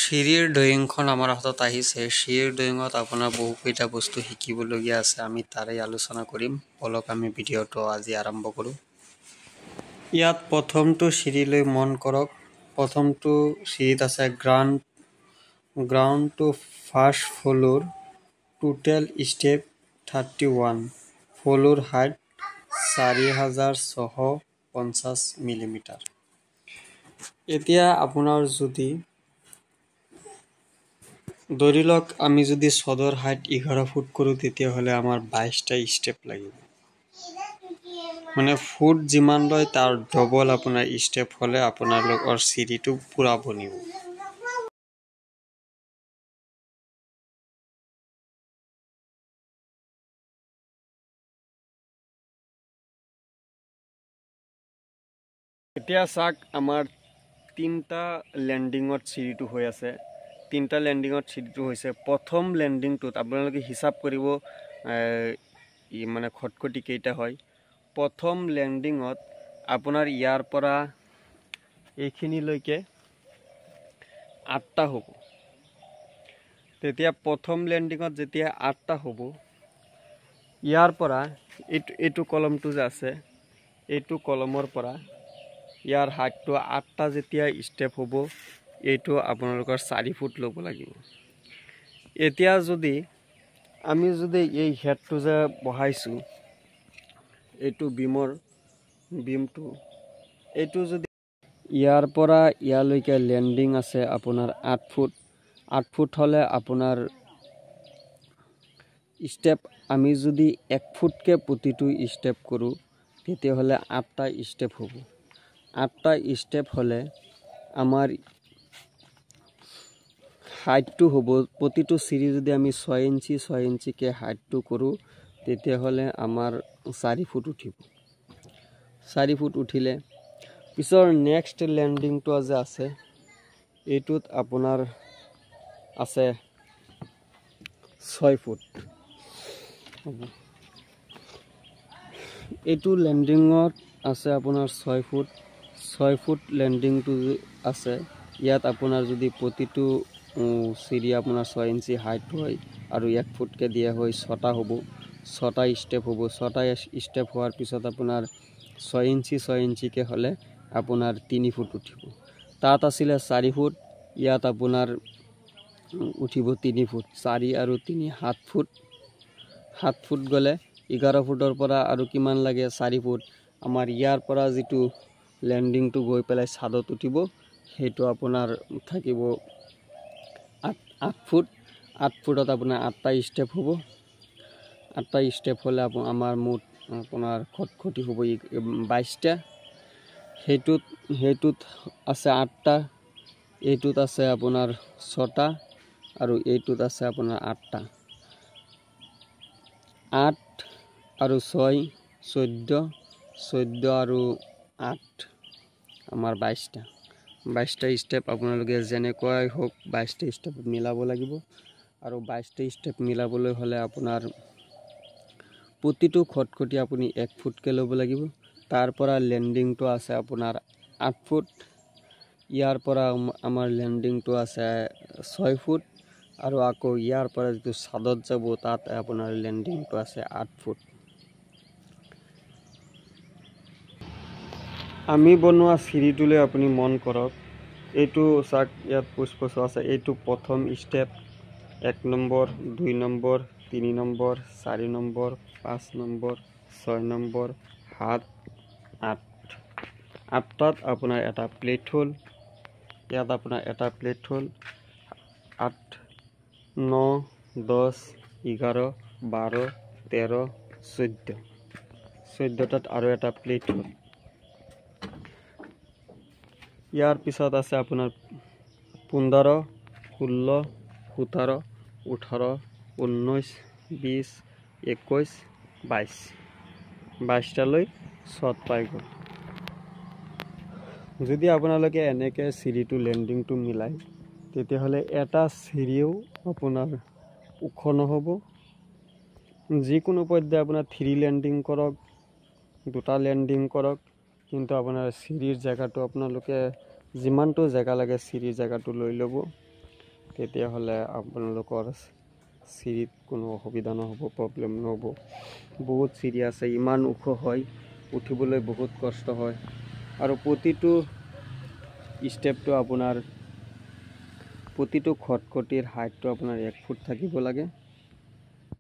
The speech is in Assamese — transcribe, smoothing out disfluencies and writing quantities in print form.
সিঁড়িৰ ড্ৰয়িংখন আমাৰ হাতত আহিছে। সিঁড়িৰ ড্ৰয়িঙত আপোনাৰ বহুকেইটা বস্তু শিকিবলগীয়া আছে। আমি তাৰে আলোচনা কৰিম। বলক আমি ভিডিঅ'টো আজি আৰম্ভ কৰোঁ। ইয়াত প্ৰথমটো সিঁড়িলৈ মন কৰক। প্ৰথমটো সিঁড়িত আছে ground to first floor, total step 31, floor height 4650 millimetre. এতিয়া আপোনাৰ যদি ধৰি লওক আমি যদি চদৰ হাইট 11 ফুট কৰোঁ, তেতিয়াহ'লে আমাৰ 22টা ষ্টেপ লাগিব। মানে ফুট যিমান লয় তাৰ ডবল আপোনাৰ ষ্টেপ হ'লে আপোনালোকৰ চিৰিটো পূৰা বনিব। এতিয়া চাওক আমাৰ 3টা লেণ্ডিঙত চিৰিটো হৈ আছে। 3টা লেণ্ডিঙত চিৰিটো হৈছে। প্ৰথম লেণ্ডিংটোত আপোনালোকে হিচাপ কৰিব মানে খটখটি কেইটা হয়। প্ৰথম লেণ্ডিঙত আপোনাৰ ইয়াৰ পৰা এইখিনিলৈকে 8টা হ'ব। তেতিয়া প্ৰথম লেণ্ডিঙত যেতিয়া 8টা হ'ব, ইয়াৰ পৰা এইটো কলমটো যে আছে, এইটো কলমৰ পৰা ইয়াৰ হাইটটো 8টা যেতিয়া ষ্টেপ হ'ব, এইটো আপোনালোকৰ 4 ফুট ল'ব লাগিব। এতিয়া যদি আমি এই হেডটো যে বহাইছোঁ, এইটো বিমটো এইটো যদি ইয়াৰ পৰা ইয়ালৈকে লেণ্ডিং আছে আপোনাৰ 8 ফুট। 8 ফুট হ'লে আপোনাৰ ষ্টেপ আমি যদি 1 ফুটকৈ প্ৰতিটো ষ্টেপ কৰোঁ, তেতিয়াহ'লে 8টা ষ্টেপ হ'ব। 8টা ষ্টেপ হ'লে আমাৰ হাইটটো হ'ব, প্ৰতিটো চিৰি যদি আমি 6 ইঞ্চিকৈ হাইটটো কৰোঁ, তেতিয়াহ'লে আমাৰ 4 ফুট উঠিব। 4 ফুট উঠিলে পিছৰ নেক্সট লেণ্ডিংটো যে আছে, এইটোত আপোনাৰ আছে 6 ফুট। এইটো লেণ্ডিঙত আছে আপোনাৰ 6 ফুট। 6 ফুট লেণ্ডিংটো আছে। ইয়াত আপোনাৰ যদি প্ৰতিটো চিৰি আপোনাৰ 6 ইঞ্চি হাইট হয় আৰু 1 ফুটকৈ দিয়া হয়, 6টা হ'ব। 6টা ষ্টেপ হ'ব। 6টা ষ্টেপ হোৱাৰ পিছত আপোনাৰ 6 ইঞ্চিকৈ হ'লে আপোনাৰ 3 ফুট উঠিব। তাত আছিলে 4 ফুট, ইয়াত আপোনাৰ উঠিব 3 ফুট। 4 আৰু 3 7 ফুট। 7 ফুট গ'লে 11 ফুটৰ পৰা আৰু কিমান লাগে 4 ফুট। আমাৰ ইয়াৰ পৰা যিটো লেণ্ডিংটো গৈ পেলাই ছাদত উঠিব, সেইটো আপোনাৰ থাকিব 8 ফুট। 8 ফুটত আপোনাৰ 8টা ষ্টেপ হ'ব। 8টা ষ্টেপ হ'লে আমাৰ মুঠ আপোনাৰ খটখটি হ'ব 22টা। সেইটোত আছে 8টা, এইটোত আছে আপোনাৰ 6টা আৰু এইটোত আছে আপোনাৰ 8টা। 8 আৰু 6 14, 14 আৰু 8 আমাৰ 22টা। 22টা ষ্টেপ আপোনালোকে যেনেকুৱাই হওক 22টা ষ্টেপ মিলাব লাগিব। আৰু 22টা ষ্টেপ মিলাবলৈ হ'লে আপোনাৰ প্ৰতিটো খটখটি আপুনি 1 ফুটকৈ ল'ব লাগিব। তাৰ পৰা লেণ্ডিংটো আছে আপোনাৰ 8 ফুট। ইয়াৰ পৰা আমাৰ লেণ্ডিংটো আছে 6 ফুট আৰু আকৌ ইয়াৰ পৰা যিটো ছাদত যাব, তাত আপোনাৰ লেণ্ডিংটো আছে 8 ফুট। আমি বনোৱা চিৰিটোলৈ আপুনি মন কৰক। এইটো চাওক, ইয়াত পুষ্পচু আছে। এইটো প্ৰথম step, 1 number, 2 number, 3 number, 4 number, 5 number, 6 number, 7, 8। 8টাত আপোনাৰ এটা প্লেট হ'ল। ইয়াত আপোনাৰ এটা প্লেট হ'ল। 8, 9, 10, 11, 12, 13, 14। 14টাত আৰু এটা প্লেট হ'ল। ইয়াৰ পিছত আছে আপোনাৰ 15, 16, 17, 18, 19, 20, 21, 22। 22টালৈ শ্বট পাই গ'ল। যদি আপোনালোকে এনেকৈ চিৰিটো লেণ্ডিংটো মিলাই, তেতিয়াহ'লে এটা চিৰিও আপোনাৰ ওখ নহ'ব। যিকোনো পৰ্যায়ে আপোনাৰ 3 লেণ্ডিং কৰক, 2টা লেণ্ডিং কৰক, কিন্তু আপোনাৰ চিৰিৰ জেগাটো আপোনালোকে যিমানটো জেগা লাগে চিৰিৰ জেগাটো লৈ ল'ব। তেতিয়াহ'লে আপোনালোকৰ চিৰিত কোনো অসুবিধা নহ'ব, প্ৰব্লেম নহ'ব। বহুত চিৰি আছে, ইমান ওখ হয়, উঠিবলৈ বহুত কষ্ট হয়। আৰু প্ৰতিটো ষ্টেপটো আপোনাৰ প্ৰতিটো খটখটিৰ হাইটটো আপোনাৰ 1 ফুট থাকিব লাগে।